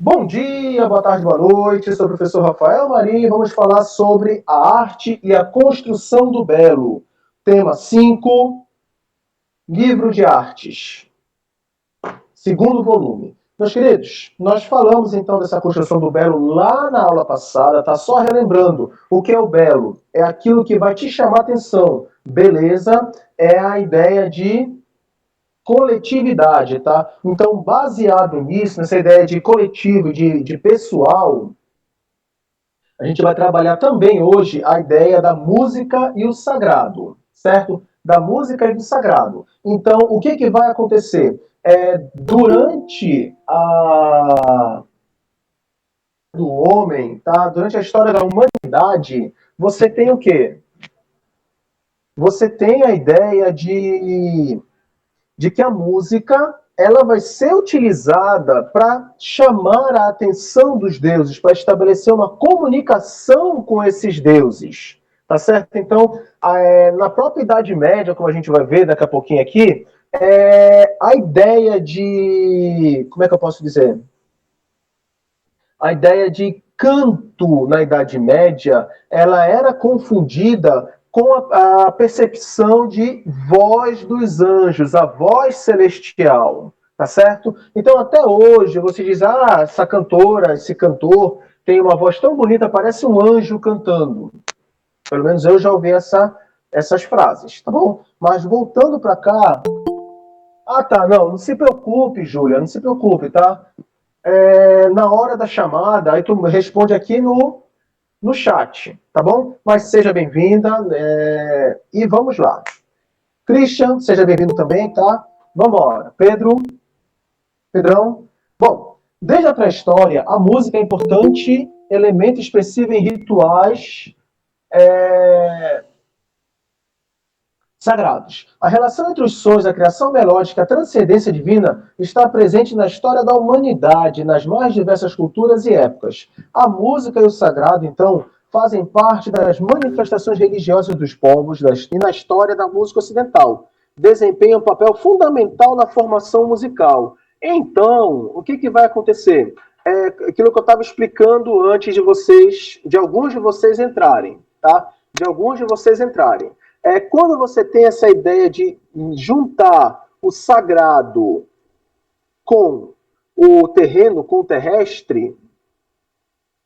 Bom dia, boa tarde, boa noite. Eu sou o professor Rafael Marinho e vamos falar sobre a arte e a construção do belo. Tema 5, Livro de Artes, segundo volume. Meus queridos, nós falamos então dessa construção do belo lá na aula passada, tá? Só relembrando, o que é o belo? É aquilo que vai te chamar a atenção. Beleza é a ideia de coletividade, tá? Então, baseado nisso, nessa ideia de coletivo, de pessoal, a gente vai trabalhar também hoje a ideia da música e o sagrado, certo? Da música e do sagrado. Então, o que, que vai acontecer? Durante a do homem, tá? Durante a história da humanidade, você tem o quê? Você tem a ideia de que a música ela vai ser utilizada para chamar a atenção dos deuses, para estabelecer uma comunicação com esses deuses. Tá certo? Então, na própria Idade Média, como a gente vai ver daqui a pouquinho aqui, a ideia de. Como é que eu posso dizer? A ideia de canto na Idade Média, ela era confundida com a percepção de voz dos anjos, a voz celestial, tá certo? Então, até hoje, você diz, essa cantora, esse cantor tem uma voz tão bonita, parece um anjo cantando. Pelo menos eu já ouvi essas frases, tá bom? Mas voltando para cá... tá, não se preocupe, Júlia, não se preocupe, tá? Na hora da chamada, aí tu responde aqui no chat, tá bom? Mas seja bem-vinda e vamos lá. Christian, seja bem-vindo também, tá? Vamos embora. Pedrão. Bom, desde a pré-história, a música é importante elemento expressivo em rituais sagrados. A relação entre os sons, a criação melódica e a transcendência divina está presente na história da humanidade, nas mais diversas culturas e épocas. A música e o sagrado, então, fazem parte das manifestações religiosas dos povos e na história da música ocidental. Desempenham um papel fundamental na formação musical. Então, o que vai acontecer? Aquilo que eu estava explicando antes de alguns de vocês entrarem, tá? De alguns de vocês entrarem. Quando você tem essa ideia de juntar o sagrado com o terreno, com o terrestre,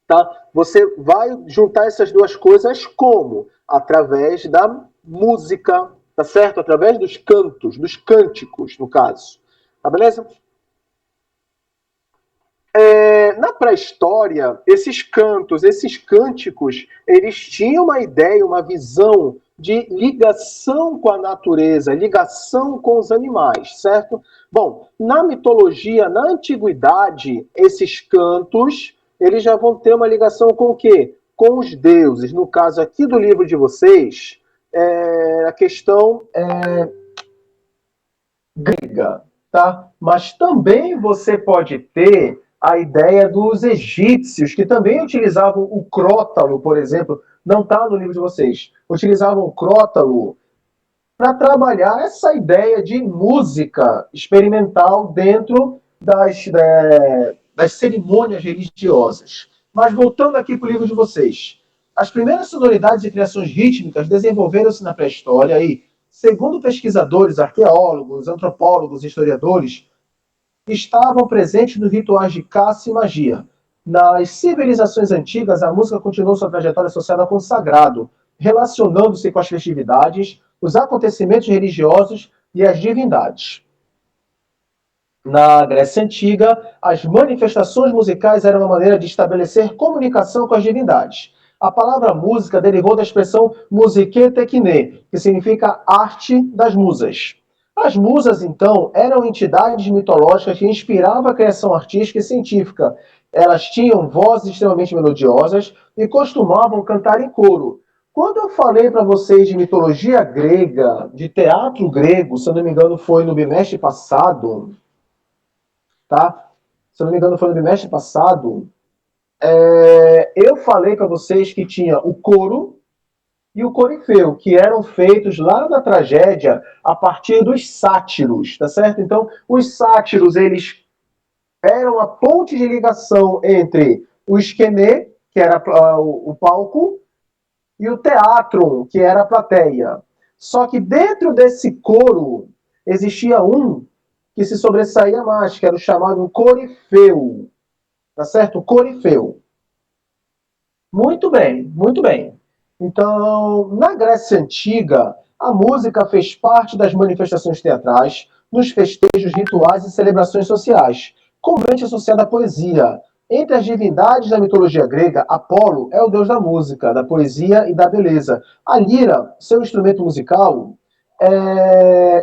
tá? Você vai juntar essas duas coisas como? Através da música, tá certo? Através dos cantos, dos cânticos, no caso. Tá beleza? Na pré-história, esses cantos, esses cânticos, eles tinham uma ideia, uma visão de ligação com a natureza, ligação com os animais, certo? Bom, na mitologia, na antiguidade, esses cantos, eles já vão ter uma ligação com o quê? Com os deuses. No caso aqui do livro de vocês, a questão grega, tá? Mas também você pode ter a ideia dos egípcios, que também utilizavam o crótalo, por exemplo, não está no livro de vocês, utilizavam o crótalo para trabalhar essa ideia de música experimental dentro das cerimônias religiosas. Mas voltando aqui para o livro de vocês, as primeiras sonoridades e criações rítmicas desenvolveram-se na pré-história e, segundo pesquisadores, arqueólogos, antropólogos e historiadores, estavam presentes nos rituais de caça e magia. Nas civilizações antigas, a música continuou sua trajetória associada com o sagrado, relacionando-se com as festividades, os acontecimentos religiosos e as divindades. Na Grécia Antiga, as manifestações musicais eram uma maneira de estabelecer comunicação com as divindades. A palavra música derivou da expressão musique techne, que significa arte das musas. As musas, então, eram entidades mitológicas que inspiravam a criação artística e científica. Elas tinham vozes extremamente melodiosas e costumavam cantar em coro. Quando eu falei para vocês de mitologia grega, de teatro grego, se eu não me engano foi no bimestre passado, tá? Se eu não me engano foi no bimestre passado, eu falei para vocês que tinha o coro e o corifeu, que eram feitos lá na tragédia a partir dos sátiros, tá certo? Então, os sátiros, eles Era uma ponte de ligação entre o esquemê, que era o palco, e o teatro, que era a plateia. Só que dentro desse coro existia um que se sobressaía mais, que era o chamado corifeu. Tá certo? Corifeu. Muito bem, muito bem. Então, na Grécia Antiga, a música fez parte das manifestações teatrais, nos festejos, rituais e celebrações sociais, comumente associada à poesia. Entre as divindades da mitologia grega, Apolo é o deus da música, da poesia e da beleza. A lira, seu instrumento musical,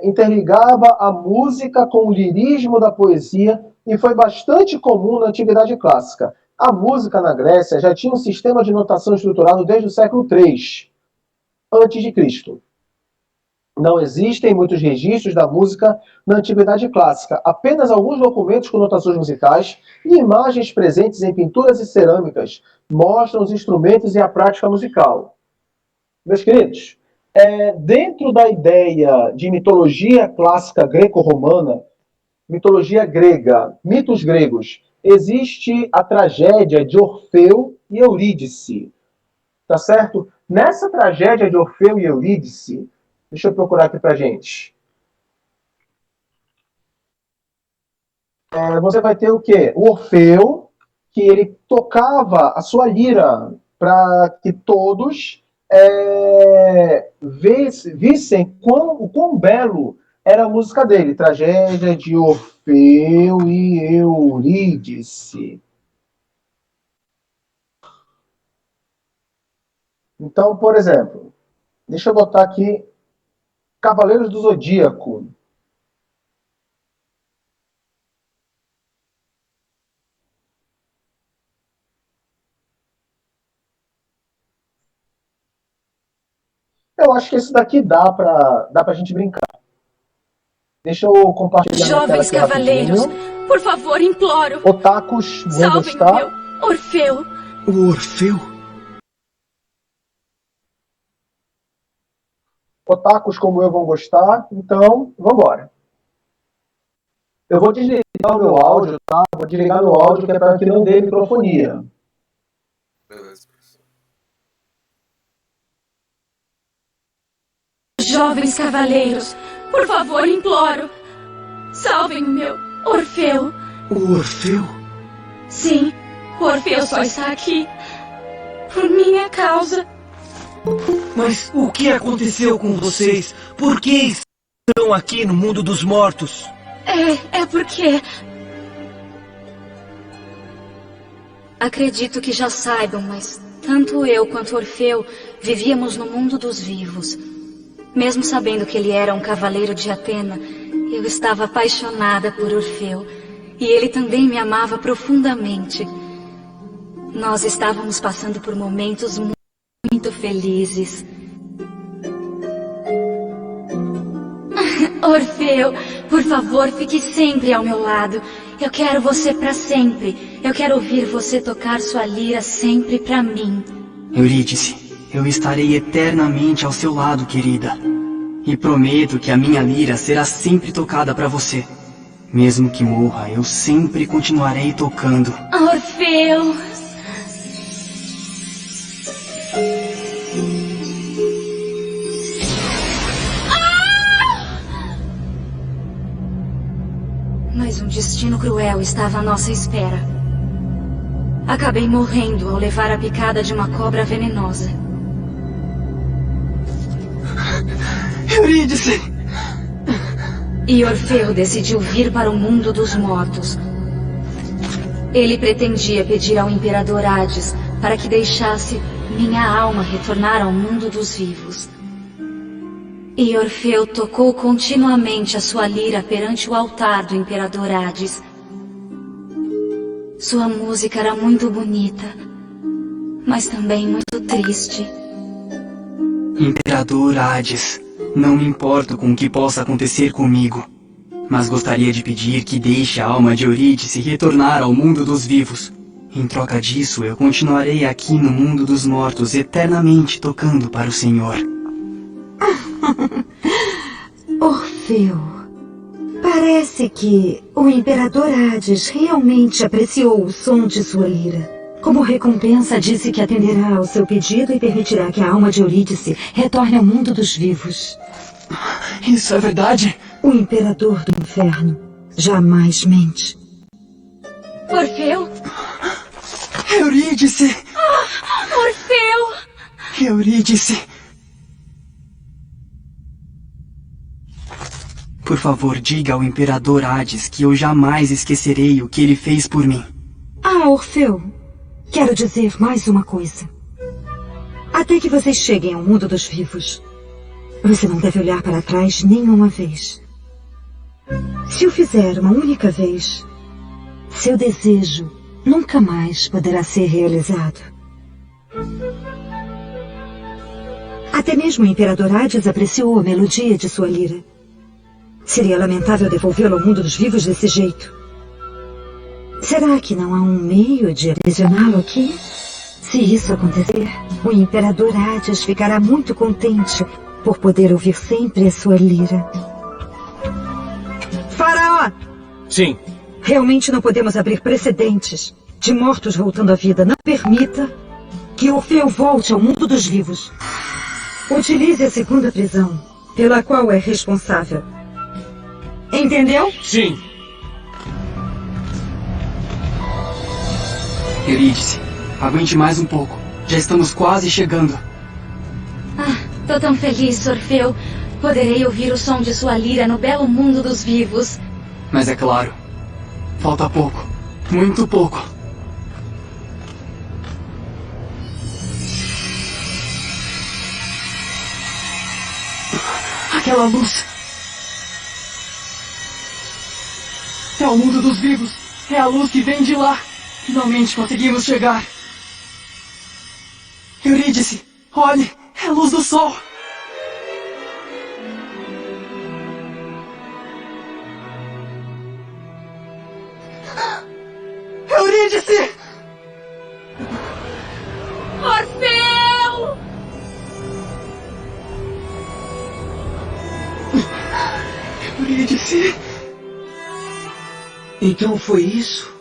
interligava a música com o lirismo da poesia e foi bastante comum na Antiguidade Clássica. A música na Grécia já tinha um sistema de notação estruturado desde o século III a.C. Não existem muitos registros da música na Antiguidade Clássica, apenas alguns documentos com notações musicais e imagens presentes em pinturas e cerâmicas mostram os instrumentos e a prática musical. Meus queridos, dentro da ideia de mitologia clássica greco-romana, mitologia grega, mitos gregos, existe a tragédia de Orfeu e Eurídice, tá certo? Nessa tragédia de Orfeu e Eurídice, deixa eu procurar aqui pra gente. Você vai ter o quê? O Orfeu, que ele tocava a sua lira para que todos vissem o quão belo era a música dele. Tragédia de Orfeu e Eurídice. Então, por exemplo, deixa eu botar aqui Cavaleiros do Zodíaco. Eu acho que esse daqui dá pra gente brincar. Deixa eu compartilhar minha tela Jovens aqui cavaleiros, rapidinho. por favor, imploro. Otakus, vou Salvem gostar. meu Orfeu. O Orfeu? Otakus como eu vão gostar. Então, vamos embora. Eu vou desligar o meu áudio, tá? Vou desligar meu áudio, que é para que não dê microfonia. Beleza, professor. Jovens cavaleiros, por favor, imploro. Salvem meu Orfeu. O Orfeu? Sim, o Orfeu só está aqui por minha causa. Mas o que aconteceu com vocês? Por que estão aqui no mundo dos mortos? É porque... Acredito que já saibam, mas tanto eu quanto Orfeu vivíamos no mundo dos vivos. Mesmo sabendo que ele era um cavaleiro de Atena, eu estava apaixonada por Orfeu. E ele também me amava profundamente. Nós estávamos passando por momentos muito felizes. Orfeu, por favor, fique sempre ao meu lado. Eu quero você para sempre. Eu quero ouvir você tocar sua lira sempre para mim. Eurídice, eu estarei eternamente ao seu lado, querida. E prometo que a minha lira será sempre tocada para você. Mesmo que morra, eu sempre continuarei tocando. Orfeu! Mas um destino cruel estava à nossa espera. Acabei morrendo ao levar a picada de uma cobra venenosa. Eurídice! E Orfeu decidiu vir para o mundo dos mortos. Ele pretendia pedir ao Imperador Hades para que deixasse minha alma retornar ao mundo dos vivos. E Orfeu tocou continuamente a sua lira perante o altar do Imperador Hades. Sua música era muito bonita, mas também muito triste. Imperador Hades, não me importo com o que possa acontecer comigo, mas gostaria de pedir que deixe a alma de Eurídice retornar ao mundo dos vivos. Em troca disso, eu continuarei aqui no mundo dos mortos eternamente tocando para o Senhor. Orfeu, Parece que o Imperador Hades realmente apreciou o som de sua lira. Como recompensa, disse que atenderá ao seu pedido e permitirá que a alma de Eurídice retorne ao mundo dos vivos. Isso é verdade? O Imperador do Inferno jamais mente. Orfeu? Eurídice! Orfeu! Eurídice! Por favor, diga ao Imperador Hades que eu jamais esquecerei o que ele fez por mim. Ah, Orfeu, quero dizer mais uma coisa. Até que vocês cheguem ao mundo dos vivos, você não deve olhar para trás nenhuma vez. Se o fizer uma única vez, seu desejo nunca mais poderá ser realizado. Até mesmo o Imperador Hades apreciou a melodia de sua lira. Seria lamentável devolvê-lo ao mundo dos vivos desse jeito. Será que não há um meio de aprisioná-lo aqui? Se isso acontecer, o Imperador Hades ficará muito contente por poder ouvir sempre a sua lira. Faraó! Sim. Realmente não podemos abrir precedentes de mortos voltando à vida. Não permita que Orfeu volte ao mundo dos vivos. Utilize a segunda prisão, pela qual é responsável. Entendeu? Sim. Eurídice, aguente mais um pouco. Já estamos quase chegando. Tô tão feliz, Orfeu. Poderei ouvir o som de sua lira no belo mundo dos vivos. Mas é claro, falta pouco. Muito pouco. Aquela luz. É o mundo dos vivos. É a luz que vem de lá. Finalmente conseguimos chegar. Eurídice, olhe. É a luz do sol. Eurídice! Orfeu! Eurídice! Então foi isso?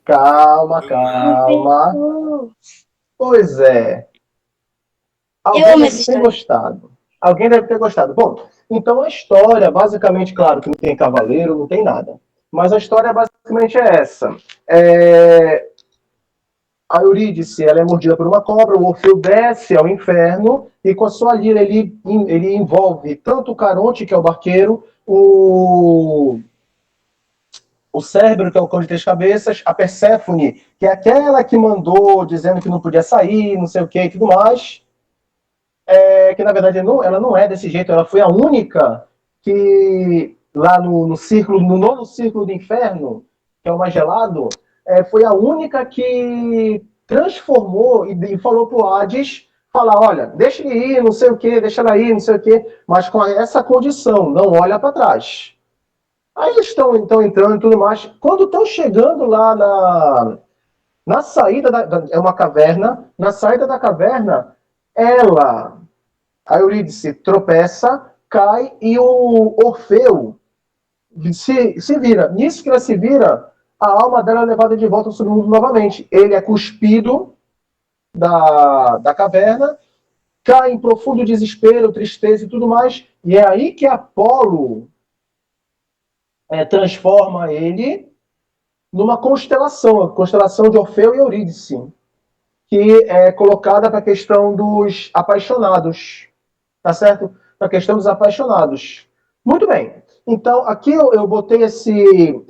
Calma, calma. Pois é. Alguém Eu amo deve essa ter história. gostado. Alguém deve ter gostado. Bom, então a história, basicamente, claro que não tem cavaleiro, não tem nada. Mas a história basicamente é essa. A Eurídice, ela é mordida por uma cobra, o Orfeu desce ao inferno e com a sua lira ele envolve tanto o Caronte, que é o barqueiro, o Cérebro, que é o cão de três cabeças, a Perséfone, que é aquela que mandou dizendo que não podia sair, não sei o que e tudo mais, que na verdade ela não é desse jeito, ela foi a única que lá no nono círculo do inferno, que é o mais gelado, foi a única que transformou e falou pro Hades, falar, olha, deixa ele ir, não sei o que, deixa ela ir, não sei o que, mas com essa condição, não olha para trás. Aí eles estão entrando e tudo mais. Quando estão chegando lá na saída é uma caverna, na saída da caverna, a Eurídice, tropeça, cai e o Orfeu se vira. Nisso que ela se vira, a alma dela é levada de volta ao submundo novamente. Ele é cuspido da caverna, cai em profundo desespero, tristeza e tudo mais, e é aí que Apolo transforma ele numa constelação, a constelação de Orfeu e Eurídice, que é colocada para a questão dos apaixonados, tá certo? Para a questão dos apaixonados. Muito bem. Então, aqui eu botei esse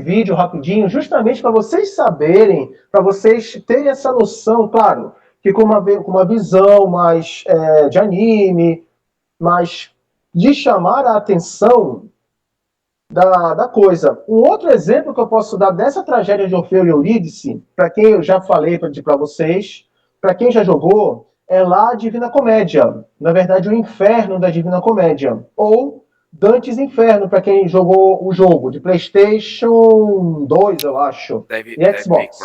vídeo rapidinho, justamente para vocês saberem, para vocês terem essa noção, claro, que com uma visão mais de anime, mais de chamar a atenção da coisa. Um outro exemplo que eu posso dar dessa tragédia de Orfeu e Eurídice, para quem eu já falei para vocês, para quem já jogou, é lá a Divina Comédia. Na verdade, o Inferno da Divina Comédia. Ou Dante's Inferno, para quem jogou o jogo de PlayStation 2, eu acho, e Xbox.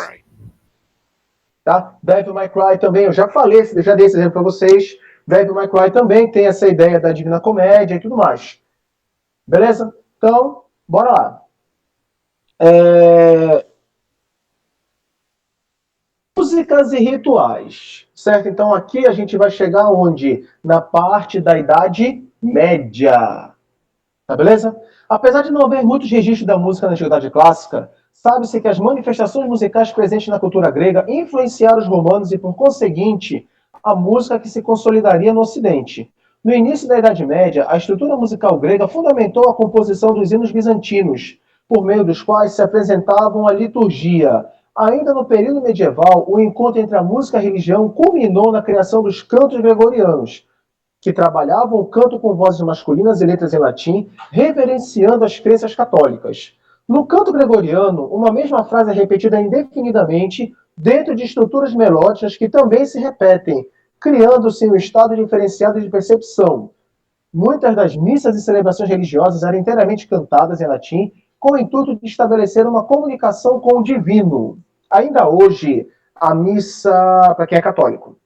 Tá? Devil May Cry também, eu já falei, já dei esse exemplo para vocês. Devil May Cry também tem essa ideia da Divina Comédia e tudo mais. Beleza? Então, bora lá. Músicas e rituais, certo? Então aqui a gente vai chegar onde? Na parte da Idade Média. Tá beleza? Apesar de não haver muitos registros da música na Antiguidade Clássica, sabe-se que as manifestações musicais presentes na cultura grega influenciaram os romanos e, por conseguinte, a música que se consolidaria no Ocidente. No início da Idade Média, a estrutura musical grega fundamentou a composição dos hinos bizantinos, por meio dos quais se apresentavam a liturgia. Ainda no período medieval, o encontro entre a música e a religião culminou na criação dos cantos gregorianos, que trabalhavam o canto com vozes masculinas e letras em latim, reverenciando as crenças católicas. No canto gregoriano, uma mesma frase é repetida indefinidamente dentro de estruturas melódicas que também se repetem, criando-se um estado diferenciado de percepção. Muitas das missas e celebrações religiosas eram inteiramente cantadas em latim, com o intuito de estabelecer uma comunicação com o divino. Ainda hoje, a missa, para quem é católico,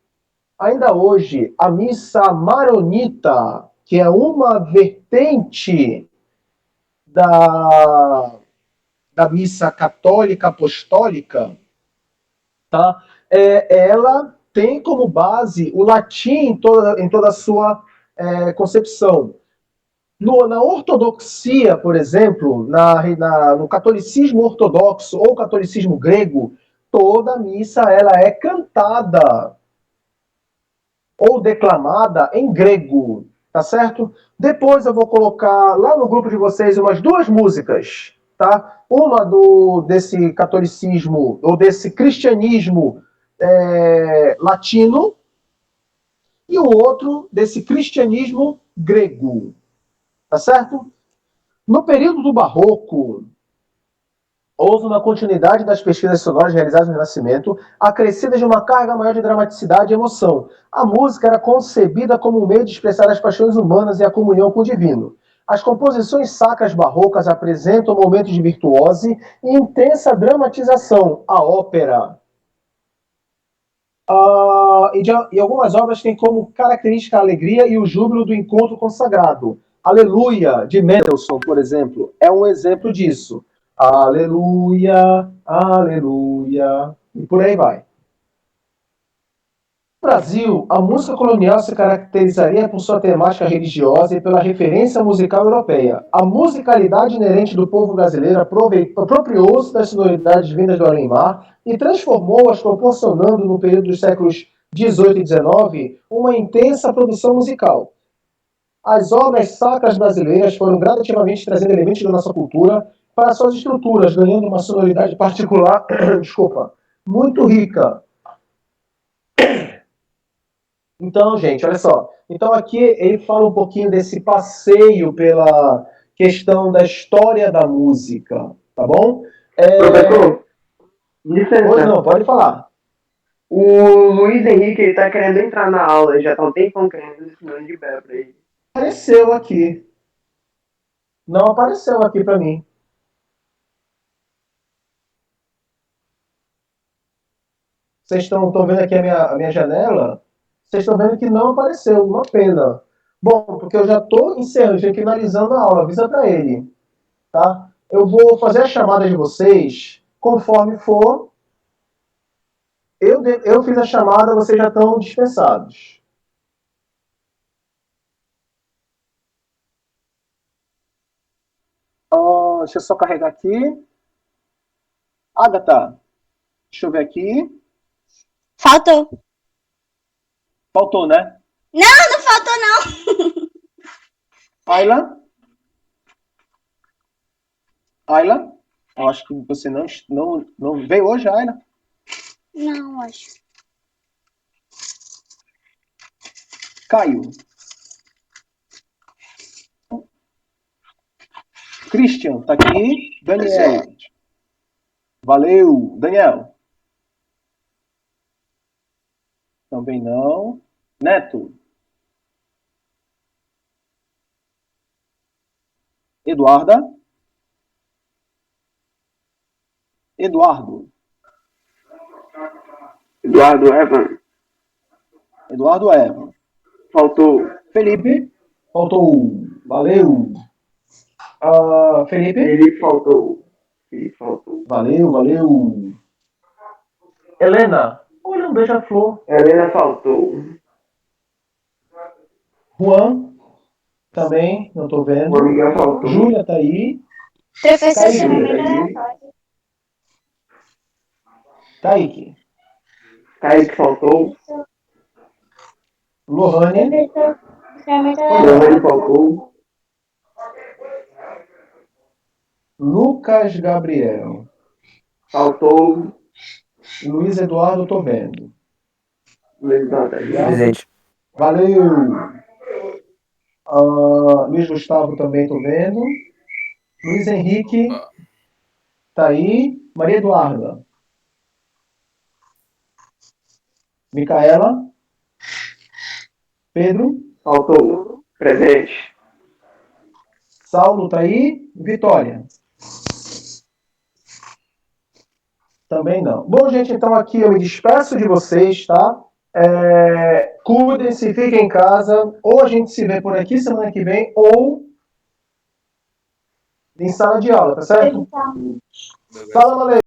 ainda hoje, a missa maronita, que é uma vertente da, da missa católica apostólica, tá? Ela tem como base o latim em toda a sua concepção. Na ortodoxia, por exemplo, no catolicismo ortodoxo ou catolicismo grego, toda missa ela é cantada ou declamada em grego, tá certo? Depois eu vou colocar lá no grupo de vocês umas duas músicas, tá? Uma desse catolicismo ou desse cristianismo latino e o outro desse cristianismo grego, tá certo? No período do Barroco, houve uma continuidade das pesquisas sonoras realizadas no Renascimento, acrescida de uma carga maior de dramaticidade e emoção. A música era concebida como um meio de expressar as paixões humanas e a comunhão com o divino. As composições sacras barrocas apresentam momentos de virtuose e intensa dramatização. A ópera. E algumas obras têm como característica a alegria e o júbilo do encontro consagrado. Aleluia, de Mendelssohn, por exemplo, é um exemplo disso. Aleluia, aleluia, e por aí vai. No Brasil, a música colonial se caracterizaria por sua temática religiosa e pela referência musical europeia. A musicalidade inerente do povo brasileiro apropriou-se das sonoridades vindas do além-mar e transformou-as, proporcionando, no período dos séculos XVIII e XIX, uma intensa produção musical. As obras sacras brasileiras foram gradativamente trazendo elementos da nossa cultura para suas estruturas, ganhando uma sonoridade particular, desculpa, muito rica. Então, gente, olha só. Então aqui ele fala um pouquinho desse passeio pela questão da história da música, tá bom? Professor, licença. Hoje não, pode falar. O Luiz Henrique, ele tá querendo entrar na aula, já tá um tempão querendo ensinando de pé pra ele. Apareceu aqui. Não apareceu aqui para mim. Vocês estão vendo aqui a minha janela? Vocês estão vendo que não apareceu, uma pena. Bom, porque eu já estou encerrando, já finalizando a aula, avisa para ele, tá? Eu vou fazer a chamada de vocês conforme for. Eu fiz a chamada, vocês já estão dispensados. Deixa eu só carregar aqui. Agatha, deixa eu ver aqui. Faltou. Faltou, né? Não faltou não. Ayla? Ayla? Eu acho que você não veio hoje, Ayla? Não, acho. Caio. Christian, tá aqui. Daniel. Valeu. Daniel. Também não. Neto. Eduarda. Eduardo. Eduardo Evan. Eduardo Evan. Faltou. Felipe. Faltou. Valeu. Felipe. Felipe faltou. Felipe faltou. Valeu. Helena. Olha, um beija-flor. Helena faltou. Juan. Também, não tô vendo. O Miguel faltou. Júlia tá aí. Professor, Kaique. seu nome é aleatório. Kaique. Kaique faltou. Lohane. Professor, seu nome é aleatório. Lohane faltou. Lucas Gabriel. Faltou. Luiz Eduardo, tô vendo. Luiz Eduardo. Presente. Valeu. Luiz Gustavo também tô vendo. Luiz Henrique. Tá aí. Maria Eduarda. Micaela. Pedro. Faltou. Presente. Saulo tá aí. Vitória. Também não. Bom, gente, então aqui eu me despeço de vocês, tá? Cuidem-se, fiquem em casa. Ou a gente se vê por aqui semana que vem, ou em sala de aula, tá certo? Fala, Malê.